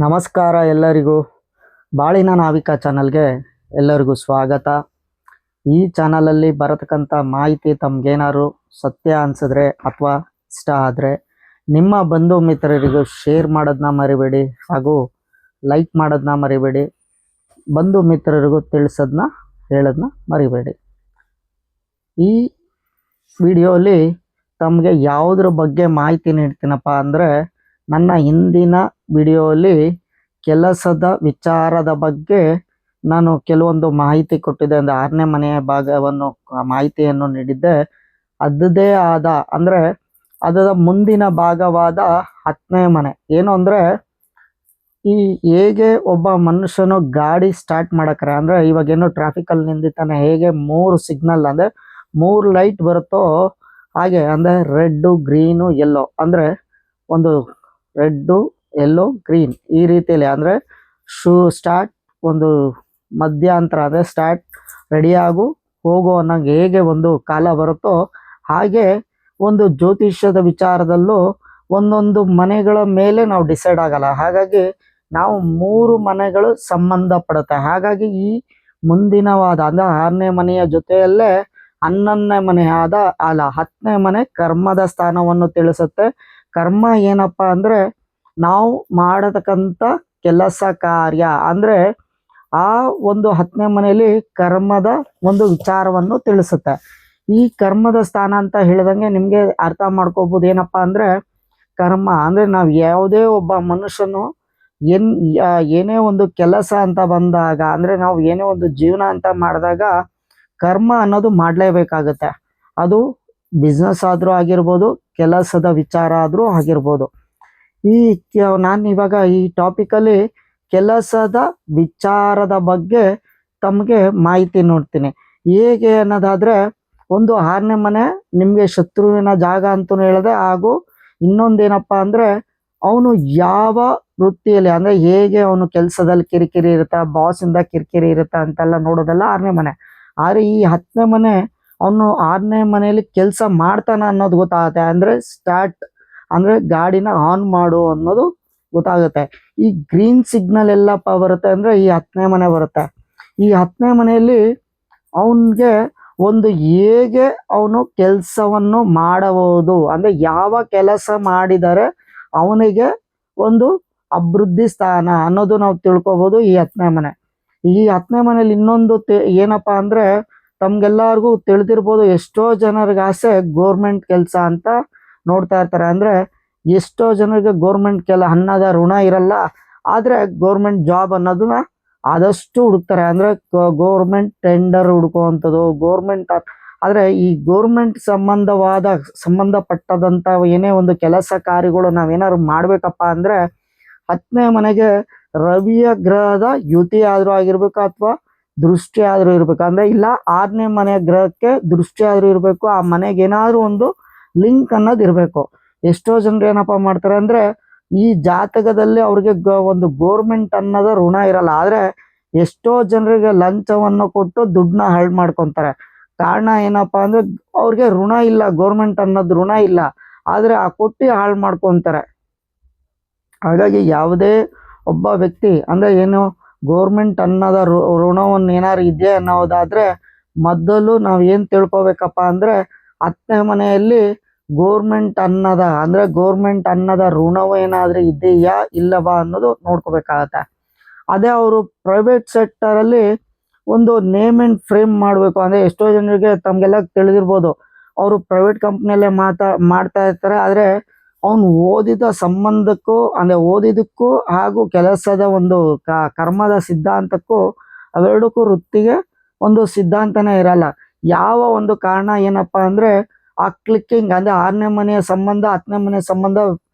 ನಮಸ್ಕಾರ ಎಲ್ಲರಿಗೂ. ಬಾಳಿನ ನಾವಿಕ ಚಾನಲ್ಗೆ ಎಲ್ಲರಿಗೂ ಸ್ವಾಗತ. ಈ ಚಾನಲಲ್ಲಿ ಬರತಕ್ಕಂಥ ಮಾಹಿತಿ ತಮಗೇನಾದ್ರು ಸತ್ಯ ಅನಿಸಿದ್ರೆ ಅಥವಾ ಇಷ್ಟ ಆದರೆ ನಿಮ್ಮ ಬಂಧು ಮಿತ್ರರಿಗೂ ಶೇರ್ ಮಾಡೋದನ್ನ ಮರಿಬೇಡಿ, ಹಾಗೂ ಲೈಕ್ ಮಾಡೋದನ್ನ ಮರಿಬೇಡಿ, ಬಂಧು ಮಿತ್ರರಿಗೂ ತಿಳಿಸೋದನ್ನ ಹೇಳೋದನ್ನ ಮರಿಬೇಡಿ. ಈ ವಿಡಿಯೋಲಿ ತಮಗೆ ಯಾವುದ್ರ ಬಗ್ಗೆ ಮಾಹಿತಿ ನೀಡ್ತೀನಪ್ಪ ಅಂದರೆ, ನನ್ನ ಹಿಂದಿನ ವಿಡಿಯೋಲಿ ಕೆಲಸದ ವಿಚಾರದ ಬಗ್ಗೆ ನಾನು ಕೆಲವೊಂದು ಮಾಹಿತಿ ಕೊಟ್ಟಿದ್ದೆ. ಒಂದು 6ನೇ ಮನೆಯ ಭಾಗವನ್ನು ಮಾಹಿತಿಯನ್ನು ನೀಡಿದ್ದೆ. ಅದದೇ ಆದ ಅಂದರೆ ಅದರ ಮುಂದಿನ ಭಾಗವಾದ 10ನೇ ಮನೆ ಏನು ಅಂದರೆ, ಈ ಹೇಗೆ ಒಬ್ಬ ಮನುಷ್ಯನು ಗಾಡಿ ಸ್ಟಾರ್ಟ್ ಮಾಡಕ್ರೆ ಅಂದರೆ, ಇವಾಗೇನು ಟ್ರಾಫಿಕಲ್ಲಿ ನಿಂದಿತಾನೆ, ಹೇಗೆ 3 ಸಿಗ್ನಲ್ ಅಂದರೆ 3 ಲೈಟ್ ಬರುತ್ತೋ ಹಾಗೆ, ಅಂದರೆ ರೆಡ್ಡು ಗ್ರೀನು ಯೆಲ್ಲೋ, ಅಂದರೆ ಒಂದು ರೆಡ್ಡು ಯೆಲ್ಲೋ ಗ್ರೀನ್ ಈ ರೀತಿಯಲ್ಲಿ, ಅಂದರೆ ಸ್ಟಾರ್ಟ್ ಒಂದು ಮಧ್ಯಂತರ ಅಂದರೆ ಸ್ಟಾರ್ಟ್ ರೆಡಿಯಾಗು ಹೋಗೋ ಅನ್ನಂಗೆ ಹೇಗೆ ಒಂದು ಕಾಲ ಬರುತ್ತೋ ಹಾಗೆ ಒಂದು ಜ್ಯೋತಿಷ್ಯದ ವಿಚಾರದಲ್ಲೂ ಒಂದೊಂದು ಮನೆಗಳ ಮೇಲೆ ನಾವು ಡಿಸೈಡ್ ಆಗಲ್ಲ. ಹಾಗಾಗಿ ನಾವು 3 ಮನೆಗಳು ಸಂಬಂಧಪಡುತ್ತೆ. ಹಾಗಾಗಿ ಈ ಮುಂದಿನವಾದ ಅಂದರೆ 6ನೇ ಮನೆಯ ಜೊತೆಯಲ್ಲೇ 11ನೇ ಮನೆ ಆದ 10ನೇ ಮನೆ ಕರ್ಮದ ಸ್ಥಾನವನ್ನು ತಿಳಿಸುತ್ತೆ. ಕರ್ಮ ಏನಪ್ಪ ಅಂದರೆ, ನಾವು ಮಾಡತಕ್ಕಂಥ ಕೆಲಸ ಕಾರ್ಯ, ಅಂದರೆ ಆ ಒಂದು 10ನೇ ಮನೆಯಲ್ಲಿ ಕರ್ಮದ ಒಂದು ವಿಚಾರವನ್ನು ತಿಳಿಸುತ್ತೆ. ಈ ಕರ್ಮದ ಸ್ಥಾನ ಅಂತ ಹೇಳಿದಂಗೆ ನಿಮಗೆ ಅರ್ಥ ಮಾಡ್ಕೋಬೋದು. ಏನಪ್ಪ ಅಂದರೆ, ಕರ್ಮ ಅಂದರೆ ನಾವು ಯಾವುದೇ ಒಬ್ಬ ಮನುಷ್ಯನು ಏನೇ ಒಂದು ಕೆಲಸ ಅಂತ ಬಂದಾಗ, ಅಂದರೆ ನಾವು ಏನೇ ಒಂದು ಜೀವನ ಅಂತ ಮಾಡಿದಾಗ ಕರ್ಮ ಅನ್ನೋದು ಮಾಡಲೇಬೇಕಾಗುತ್ತೆ. ಅದು ಬಿಸ್ನೆಸ್ ಆದರೂ ಆಗಿರ್ಬೋದು, ಕೆಲಸದ ವಿಚಾರ ಆದರೂ ಆಗಿರ್ಬೋದು. ನಾನು ಇವಾಗ ಈ ಟಾಪಿಕಲ್ಲಿ ಕೆಲಸದ ವಿಚಾರದ ಬಗ್ಗೆ ತಮಗೆ ಮಾಹಿತಿ ನೋಡ್ತೀನಿ. ಹೇಗೆ ಅನ್ನೋದಾದರೆ, ಒಂದು 6ನೇ ಮನೆ ನಿಮಗೆ ಶತ್ರುವಿನ ಜಾಗ ಅಂತಲೂ ಹೇಳಿದೆ. ಹಾಗೂ ಇನ್ನೊಂದೇನಪ್ಪ ಅಂದರೆ, ಅವನು ಯಾವ ವೃತ್ತಿಯಲ್ಲಿ, ಅಂದರೆ ಹೇಗೆ ಅವನು ಕೆಲಸದಲ್ಲಿ ಕಿರಿಕಿರಿ ಇರುತ್ತೆ, ಬಾಸಿಂದ ಕಿರಿಕಿರಿ ಇರುತ್ತೆ ಅಂತೆಲ್ಲ ನೋಡೋದೆಲ್ಲ 6ನೇ ಮನೆ. ಆದರೆ ಈ 10ನೇ ಮನೆ ಅವನು 6ನೇ ಮನೆಯಲ್ಲಿ ಕೆಲಸ ಮಾಡ್ತಾನೆ ಅನ್ನೋದು ಗೊತ್ತಾಗುತ್ತೆ. ಅಂದರೆ ಸ್ಟಾರ್ಟ್ ಅಂದರೆ ಗಾಡಿನ ಆನ್ ಮಾಡು ಅನ್ನೋದು ಗೊತ್ತಾಗುತ್ತೆ. ಈ ಗ್ರೀನ್ ಸಿಗ್ನಲ್ ಎಲ್ಲಪ್ಪ ಬರುತ್ತೆ ಅಂದರೆ ಈ 10ನೇ ಮನೆ ಬರುತ್ತೆ. ಈ 10ನೇ ಮನೆಯಲ್ಲಿ ಅವನಿಗೆ ಒಂದು ಹೇಗೆ ಅವನು ಕೆಲಸವನ್ನು ಮಾಡಬಹುದು, ಅಂದರೆ ಯಾವ ಕೆಲಸ ಮಾಡಿದರೆ ಅವನಿಗೆ ಒಂದು ಅಭಿವೃದ್ಧಿ ಸ್ಥಾನ ಅನ್ನೋದು ನಾವು ತಿಳ್ಕೊಬೋದು ಈ 10ನೇ ಮನೆ. ಈ 10ನೇ ಮನೇಲಿ ಇನ್ನೊಂದು ಏನಪ್ಪ ಅಂದರೆ, ತಮ್ಗೆಲ್ಲರಿಗೂ ತಿಳಿದಿರ್ಬೋದು, ಎಷ್ಟೋ ಜನರಿಗೆ ಆಸೆ ಗೋರ್ಮೆಂಟ್ ಕೆಲಸ ಅಂತ ನೋಡ್ತಾ ಇರ್ತಾರೆ. ಅಂದರೆ ಎಷ್ಟೋ ಜನರಿಗೆ ಗೋರ್ಮೆಂಟ್ ಅನ್ನೋದ ಋಣ ಇರಲ್ಲ, ಆದರೆ ಗೋರ್ಮೆಂಟ್ ಜಾಬ್ ಅನ್ನೋದನ್ನ ಆದಷ್ಟು ಹುಡುಕ್ತಾರೆ. ಅಂದರೆ ಗೋರ್ಮೆಂಟ್ ಟೆಂಡರ್ ಹುಡುಕುವಂಥದ್ದು, ಗೋರ್ಮೆಂಟ್. ಆದರೆ ಈ ಗೋರ್ಮೆಂಟ್ ಸಂಬಂಧಪಟ್ಟದಂಥ ಏನೇ ಒಂದು ಕೆಲಸ ಕಾರ್ಯಗಳು ನಾವೇನಾದ್ರು ಮಾಡಬೇಕಪ್ಪ ಅಂದರೆ 10ನೇ ಮನೆಗೆ ರವಿಯ ಗ್ರಹದ ಯುತಿ ಆದರೂ ಆಗಿರ್ಬೇಕು, ಅಥವಾ ದೃಷ್ಟಿ ಆದರೂ ಇರಬೇಕು. ಅಂದರೆ ಇಲ್ಲ 6ನೇ ಮನೆಯ ಗ್ರಹಕ್ಕೆ ದೃಷ್ಟಿ ಆದರೂ ಇರಬೇಕು, ಆ ಮನೆಗೆ ಏನಾದರೂ ಒಂದು ಲಿಂಕ್ ಅನ್ನೋದು ಇರಬೇಕು. ಎಷ್ಟೋ ಜನರು ಏನಪ್ಪ ಮಾಡ್ತಾರೆ ಅಂದರೆ, ಈ ಜಾತಕದಲ್ಲಿ ಅವ್ರಿಗೆ ಒಂದು ಗೋರ್ಮೆಂಟ್ ಅನ್ನೋದ ಋಣ ಇರಲ್ಲ, ಆದರೆ ಎಷ್ಟೋ ಜನರಿಗೆ ಲಂಚವನ್ನು ಕೊಟ್ಟು ದುಡ್ಡನ್ನ ಹಾಳು ಮಾಡ್ಕೊತಾರೆ. ಕಾರಣ ಏನಪ್ಪ ಅಂದರೆ, ಅವ್ರಿಗೆ ಋಣ ಇಲ್ಲ, ಗೋರ್ಮೆಂಟ್ ಅನ್ನೋದು ಋಣ ಇಲ್ಲ, ಆದರೆ ಆ ಕೊಟ್ಟು ಹಾಳು ಮಾಡ್ಕೊತಾರೆ. ಹಾಗಾಗಿ ಯಾವುದೇ ಒಬ್ಬ ವ್ಯಕ್ತಿ ಅಂದರೆ ಏನು ಗೋರ್ಮೆಂಟ್ ಅನ್ನೋದ ಋಣವನ್ನು ಏನಾರು ಇದೆ ಅನ್ನೋದಾದರೆ, ಮೊದಲು ನಾವು ಏನು ತಿಳ್ಕೊಬೇಕಪ್ಪ ಅಂದರೆ, 10ನೇ ಮನೆಯಲ್ಲಿ ಗೋರ್ಮೆಂಟ್ ಅನ್ನದ ಋಣವು ಏನಾದರೂ ಇದೆಯಾ ಇಲ್ಲವಾ ಅನ್ನೋದು ನೋಡ್ಕೋಬೇಕಾಗತ್ತೆ. ಅದೇ ಅವರು ಪ್ರೈವೇಟ್ ಸೆಕ್ಟರಲ್ಲಿ ಒಂದು ನೇಮ್ ಆ್ಯಂಡ್ ಫ್ರೇಮ್ ಮಾಡಬೇಕು. ಅಂದರೆ ಎಷ್ಟೋ ಜನರಿಗೆ ತಮಗೆಲ್ಲ ತಿಳಿದಿರ್ಬೋದು, ಅವರು ಪ್ರೈವೇಟ್ ಕಂಪ್ನಿಯಲ್ಲೇ ಮಾಡ್ತಾ ಇರ್ತಾರೆ. ಆದರೆ ಅವನು ಓದಿದ ಸಂಬಂಧಕ್ಕೂ, ಅಂದರೆ ಓದಿದ್ದಕ್ಕೂ ಹಾಗೂ ಕೆಲಸದ ಒಂದು ಕರ್ಮದ ಸಿದ್ಧಾಂತಕ್ಕೂ ಅವೆರಡಕ್ಕೂ ವೃತ್ತಿಗೆ ಒಂದು ಸಿದ್ಧಾಂತನೇ ಇರಲ್ಲ. ಯಾವ ಒಂದು ಕಾರಣ ಏನಪ್ಪ ಅಂದರೆ, ಆ ಕ್ಲಿಕ್ಕಿಂಗ್, ಅಂದರೆ 6ನೇ ಮನೆಯ ಸಂಬಂಧ 10ನೇ ಮನೆಯ ಸಂಬಂಧ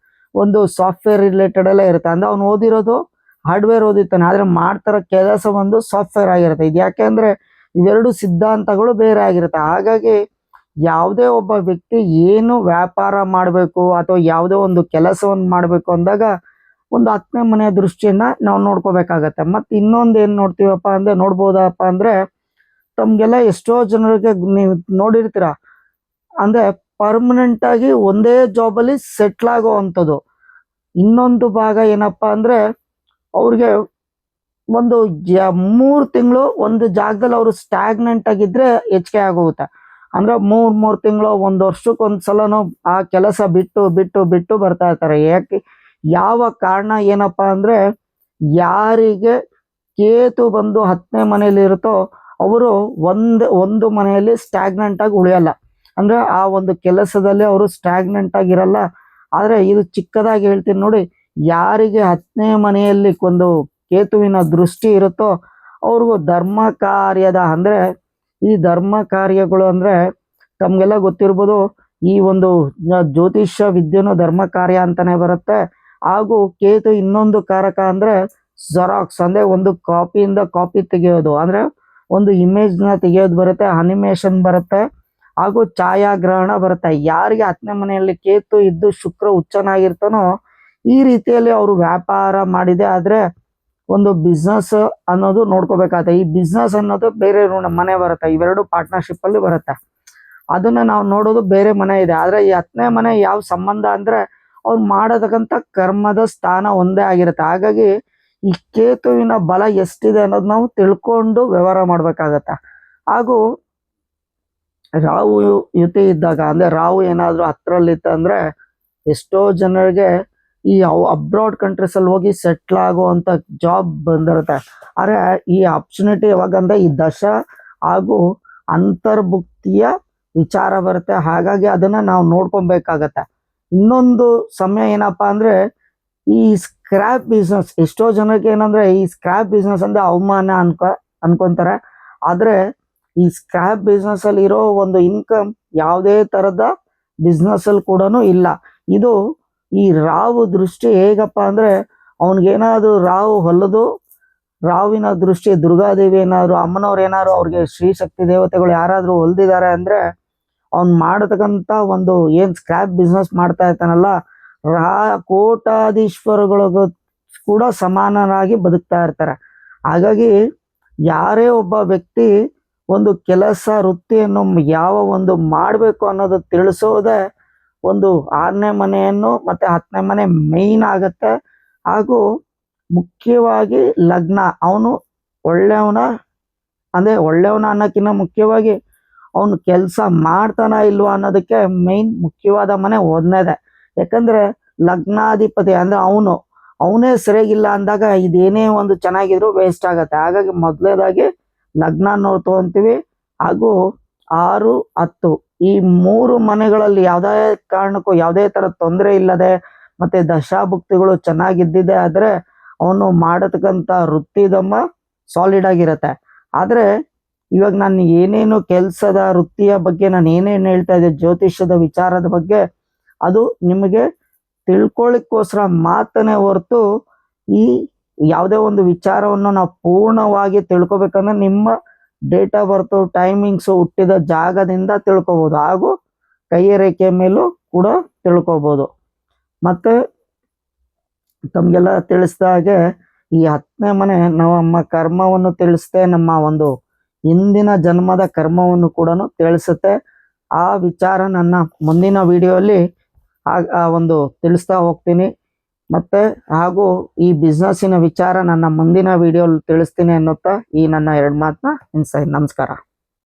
ಒಂದು ಸಾಫ್ಟ್ವೇರ್ ರಿಲೇಟೆಡ್ ಎಲ್ಲ ಇರುತ್ತೆ. ಅಂದರೆ ಅವನು ಓದಿರೋದು ಹಾರ್ಡ್ವೇರ್ ಓದಿರ್ತಾನೆ, ಆದರೆ ಮಾಡ್ತಾರೋ ಕೆಲಸ ಒಂದು ಸಾಫ್ಟ್ವೇರ್ ಆಗಿರುತ್ತೆ. ಇದು ಯಾಕೆ ಅಂದರೆ ಇವೆರಡು ಸಿದ್ಧಾಂತಗಳು ಬೇರೆ ಆಗಿರುತ್ತೆ. ಹಾಗಾಗಿ ಯಾವುದೇ ಒಬ್ಬ ವ್ಯಕ್ತಿ ಏನು ವ್ಯಾಪಾರ ಮಾಡಬೇಕು ಅಥವಾ ಯಾವುದೇ ಒಂದು ಕೆಲಸವನ್ನು ಮಾಡಬೇಕು ಅಂದಾಗ ಒಂದು 10ನೇ ಮನೆಯ ದೃಷ್ಟಿಯನ್ನು ನಾವು ನೋಡ್ಕೋಬೇಕಾಗತ್ತೆ. ಮತ್ತು ಇನ್ನೊಂದು ಏನು ನೋಡ್ಬೋದಪ್ಪ ಅಂದರೆ, ತಮಗೆಲ್ಲ ಎಷ್ಟೋ ಜನರಿಗೆ ನೀವು ನೋಡಿರ್ತೀರ, ಅಂದರೆ ಪರ್ಮನೆಂಟಾಗಿ ಒಂದೇ ಜಾಬಲ್ಲಿ ಸೆಟ್ಲ್ ಆಗೋ ಅಂಥದ್ದು. ಇನ್ನೊಂದು ಭಾಗ ಏನಪ್ಪ ಅಂದರೆ, ಅವ್ರಿಗೆ ಒಂದು 3 ತಿಂಗಳು ಒಂದು ಜಾಗದಲ್ಲಿ ಅವರು ಸ್ಟ್ಯಾಗ್ನೆಂಟ್ ಆಗಿದ್ರೆ ಹೆಚ್ಚಿಗೆ ಆಗೋಗುತ್ತೆ. ಅಂದ್ರೆ 3 ತಿಂಗಳು 1 ವರ್ಷಕ್ಕೆ 1 ಸಲನೂ ಆ ಕೆಲಸ ಬಿಟ್ಟು ಬಿಟ್ಟು ಬಿಟ್ಟು ಬರ್ತಾ ಇರ್ತಾರೆ. ಯಾಕೆ, ಯಾವ ಕಾರಣ ಏನಪ್ಪಾ ಅಂದ್ರೆ, ಯಾರಿಗೆ ಕೇತು ಬಂದು 10ನೇ ಮನೆಯಲ್ಲಿ ಇರುತ್ತೋ ಅವರು ಒಂದು ಮನೆಯಲ್ಲಿ ಸ್ಟ್ಯಾಗ್ನೆಂಟ್ ಆಗಿ ಉಳಿಯಲ್ಲ. ಅಂದ್ರೆ ಆ ಒಂದು ಕೆಲಸದಲ್ಲಿ ಅವರು ಸ್ಟ್ಯಾಗ್ನೆಂಟ್ ಆಗಿರಲ್ಲ. ಆದ್ರೆ ಇದು ಚಿಕ್ಕದಾಗಿ ಹೇಳ್ತೀನಿ ನೋಡಿ, ಯಾರಿಗೆ 10ನೇ ಮನೆಯಲ್ಲಿ ಒಂದು ಕೇತುವಿನ ದೃಷ್ಟಿ ಇರುತ್ತೋ ಅವ್ರಿಗೂ ಧರ್ಮ ಕಾರ್ಯದ ಅಂದ್ರೆ, ಈ ಧರ್ಮ ಕಾರ್ಯಗಳು ಅಂದ್ರೆ ತಮ್ಗೆಲ್ಲ ಗೊತ್ತಿರ್ಬೋದು, ಈ ಒಂದು ಜ್ಯೋತಿಷ್ಯ ವಿದ್ಯೆನೂ ಧರ್ಮ ಕಾರ್ಯ ಅಂತಾನೆ ಬರುತ್ತೆ. ಹಾಗೂ ಕೇತು ಇನ್ನೊಂದು ಕಾರಕ ಅಂದ್ರೆ ಜೆರಾಕ್ಸ್, ಅಂದ್ರೆ ಒಂದು ಕಾಪಿಯಿಂದ ಕಾಪಿ ತೆಗೆಯೋದು, ಅಂದ್ರೆ ಒಂದು ಇಮೇಜ್ನ ತೆಗೆಯೋದು ಬರುತ್ತೆ, ಅನಿಮೇಷನ್ ಬರುತ್ತೆ, ಹಾಗೂ ಛಾಯಾಗ್ರಹಣ ಬರುತ್ತೆ. ಯಾರಿಗೆ 10ನೇ ಮನೆಯಲ್ಲಿ ಕೇತು ಇದ್ದು ಶುಕ್ರ ಉಚ್ಚನಾಗಿರ್ತಾನೋ ಈ ರೀತಿಯಲ್ಲಿ ಅವರು ವ್ಯಾಪಾರ ಮಾಡಿದೆ ಆದ್ರೆ ಒಂದು ಬಿಸ್ನೆಸ್ ಅನ್ನೋದು ನೋಡ್ಕೋಬೇಕಾಗತ್ತೆ. ಈ ಬಿಸ್ನೆಸ್ ಅನ್ನೋದು ಬೇರೆ ಮನೆ ಬರುತ್ತೆ, ಇವೆರಡು ಪಾರ್ಟ್ನರ್ಶಿಪ್ ಅಲ್ಲಿ ಬರುತ್ತೆ. ಅದನ್ನ ನಾವು ನೋಡೋದು ಬೇರೆ ಮನೆ ಇದೆ. ಆದ್ರೆ ಈ 10ನೇ ಮನೆ ಯಾವ ಸಂಬಂಧ ಅಂದ್ರೆ ಅವ್ರು ಮಾಡತಕ್ಕಂಥ ಕರ್ಮದ ಸ್ಥಾನ ಒಂದೇ ಆಗಿರುತ್ತೆ. ಹಾಗಾಗಿ ಈ ಕೇತುವಿನ ಬಲ ಎಷ್ಟಿದೆ ಅನ್ನೋದು ನಾವು ತಿಳ್ಕೊಂಡು ವ್ಯವಹಾರ ಮಾಡ್ಬೇಕಾಗತ್ತೆ. ಹಾಗೂ ರಾಹು ಯುತಿ ಇದ್ದಾಗ ಅಂದ್ರೆ ರಾಹು ಏನಾದ್ರು ಹತ್ರಲ್ಲಿತ್ತ ಅಂದ್ರೆ ಎಷ್ಟೋ ಜನರಿಗೆ ಈ ಅಬ್ರಾಡ್ ಕಂಟ್ರೀಸ್ ಅಲ್ಲಿ ಹೋಗಿ ಸೆಟ್ಲ್ ಆಗುವಂತ ಜಾಬ್ ಬಂದಿರುತ್ತೆ. ಆದ್ರೆ ಈ ಆಪರ್ಚುನಿಟಿ ಯಾವಾಗಂದ್ರೆ ಈ ದಶ ಹಾಗೂ ಅಂತರ್ಭುಕ್ತಿಯ ವಿಚಾರ ಬರುತ್ತೆ. ಹಾಗಾಗಿ ಅದನ್ನ ನಾವು ನೋಡ್ಕೊಬೇಕಾಗತ್ತೆ. ಇನ್ನೊಂದು ಸಮಯ ಏನಪ್ಪಾ ಅಂದ್ರೆ ಈ ಸ್ಕ್ರಾಪ್ ಬಿಸ್ನೆಸ್, ಎಷ್ಟೋ ಜನಕ್ಕೆ ಏನಂದ್ರೆ ಈ ಸ್ಕ್ರಾಪ್ ಬಿಸ್ನೆಸ್ ಅಂದ್ರೆ ಅವಮಾನ ಅನ್ಕೊಂತಾರೆ. ಆದ್ರೆ ಈ ಸ್ಕ್ರಾಪ್ ಬಿಸ್ನೆಸ್ ಅಲ್ಲಿ ಇರೋ ಒಂದು ಇನ್ಕಮ್ ಯಾವುದೇ ತರದ ಬಿಸ್ನೆಸ್ ಅಲ್ಲಿ ಕೂಡ ಇಲ್ಲ. ಇದು ಈ ರಾಹು ದೃಷ್ಟಿ ಹೇಗಪ್ಪ ಅಂದ್ರೆ, ಅವನಿಗೇನಾದ್ರು ರಾಹು ಹೊಲದು, ರಾಹುವಿನ ದೃಷ್ಟಿ ದುರ್ಗಾದೇವಿ ಏನಾದ್ರು ಅಮ್ಮನವ್ರು ಏನಾದ್ರು ಅವ್ರಿಗೆ ಶ್ರೀ ಶಕ್ತಿ ದೇವತೆಗಳು ಯಾರಾದ್ರೂ ಹೊಲ್ದಿದ್ದಾರೆ ಅಂದ್ರೆ ಅವ್ನ್ ಮಾಡತಕ್ಕಂತ ಒಂದು ಏನ್ ಸ್ಕ್ರಾಪ್ ಬಿಸ್ನೆಸ್ ಮಾಡ್ತಾ ಇರ್ತಾನಲ್ಲ, ಕೋಟಾಧೀಶ್ವರಗಳಿಗೂ ಕೂಡ ಸಮಾನರಾಗಿ ಬದುಕ್ತಾ ಇರ್ತಾರೆ. ಹಾಗಾಗಿ ಯಾರೇ ಒಬ್ಬ ವ್ಯಕ್ತಿ ಒಂದು ಕೆಲಸ ವೃತ್ತಿಯನ್ನು ಯಾವ ಒಂದು ಮಾಡಬೇಕು ಅನ್ನೋದು ತಿಳಿಸೋದೇ ಒಂದು 6ನೇ ಮನೆಯನ್ನು ಮತ್ತೆ 10ನೇ ಮನೆ ಮೇಯ್ನ್ ಆಗತ್ತೆ. ಹಾಗೂ ಮುಖ್ಯವಾಗಿ ಲಗ್ನ, ಅವನು ಒಳ್ಳೆಯವನ ಅಂದ್ರೆ ಒಳ್ಳೆಯವನ ಅನ್ನೋಕ್ಕಿಂತ ಮುಖ್ಯವಾಗಿ ಅವನು ಕೆಲಸ ಮಾಡ್ತಾನ ಇಲ್ವಾ ಅನ್ನೋದಕ್ಕೆ ಮೇಯ್ನ್ ಮುಖ್ಯವಾದ ಮನೆ ಒಂದನೇದೆ. ಯಾಕಂದ್ರೆ ಲಗ್ನಾಧಿಪತಿ ಅಂದ್ರೆ ಅವನೇ ಸರಿಯಾಗಿಲ್ಲ ಅಂದಾಗ ಇದೇನೇ ಒಂದು ಚೆನ್ನಾಗಿದ್ರು ವೇಸ್ಟ್ ಆಗತ್ತೆ. ಹಾಗಾಗಿ ಮೊದಲನೇದಾಗಿ ಲಗ್ನ ನೋಡ್ಕೊಂತೀವಿ. ಹಾಗೂ 6, 10 ಈ 3 ಮನೆಗಳಲ್ಲಿ ಯಾವುದೇ ಕಾರಣಕ್ಕೂ ಯಾವುದೇ ತರ ತೊಂದರೆ ಇಲ್ಲದೆ ಮತ್ತೆ ದಶಾಭುಕ್ತಿಗಳು ಚೆನ್ನಾಗಿದ್ದಿದೆ ಆದ್ರೆ ಅವನು ಮಾಡತಕ್ಕಂತ ವೃತ್ತಿದಮ್ಮ ಸಾಲಿಡ್ ಆಗಿರತ್ತೆ. ಆದ್ರೆ ಇವಾಗ ನಾನು ಏನೇನು ಕೆಲಸದ ವೃತ್ತಿಯ ಬಗ್ಗೆ ನಾನು ಏನೇನು ಹೇಳ್ತಾ ಇದ್ದೆ, ಜ್ಯೋತಿಷ್ಯದ ವಿಚಾರದ ಬಗ್ಗೆ, ಅದು ನಿಮಗೆ ತಿಳ್ಕೊಳ್ಳಿಕ್ಕೋಸ್ಕರ ಮಾತನೇ ಹೊರತು ಈ ಯಾವುದೇ ಒಂದು ವಿಚಾರವನ್ನು ನಾವು ಪೂರ್ಣವಾಗಿ ತಿಳ್ಕೊಬೇಕಂದ್ರೆ ನಿಮ್ಮ ಡೇಟ್ ಆಫ್ ಬರ್ತ್, ಟೈಮಿಂಗ್ಸ್, ಹುಟ್ಟಿದ ಜಾಗದಿಂದ ತಿಳ್ಕೊಬಹುದು. ಹಾಗೂ ಕೈಯ ರೇಖೆ ಮೇಲೂ ಕೂಡ ತಿಳ್ಕೊಬಹುದು. ಮತ್ತೆ ತಮ್ಗೆಲ್ಲ ತಿಳಿಸಿದ ಹಾಗೆ ಈ 10ನೇ ಮನೆ ನಮ್ಮ ಕರ್ಮವನ್ನು ತಿಳಿಸುತ್ತೆ, ನಮ್ಮ ಒಂದು ಹಿಂದಿನ ಜನ್ಮದ ಕರ್ಮವನ್ನು ಕೂಡ ತಿಳಿಸುತ್ತೆ. ಆ ವಿಚಾರ ನನ್ನ ಮುಂದಿನ ವಿಡಿಯೋಲಿ ಒಂದು ತಿಳಿಸ್ತಾ ಹೋಗ್ತೀನಿ. ಮತ್ತೆ ಹಾಗೂ ಈ ಬಿಸ್ನೆಸ್ಸಿನ ವಿಚಾರ ನನ್ನ ಮುಂದಿನ ವಿಡಿಯೋಲಿ ತಿಳಿಸ್ತೀನಿ ಅನ್ನುತ್ತಾ ಈ ನನ್ನ 2 ಮಾತನ್ನ ನಮಸ್ಕಾರ.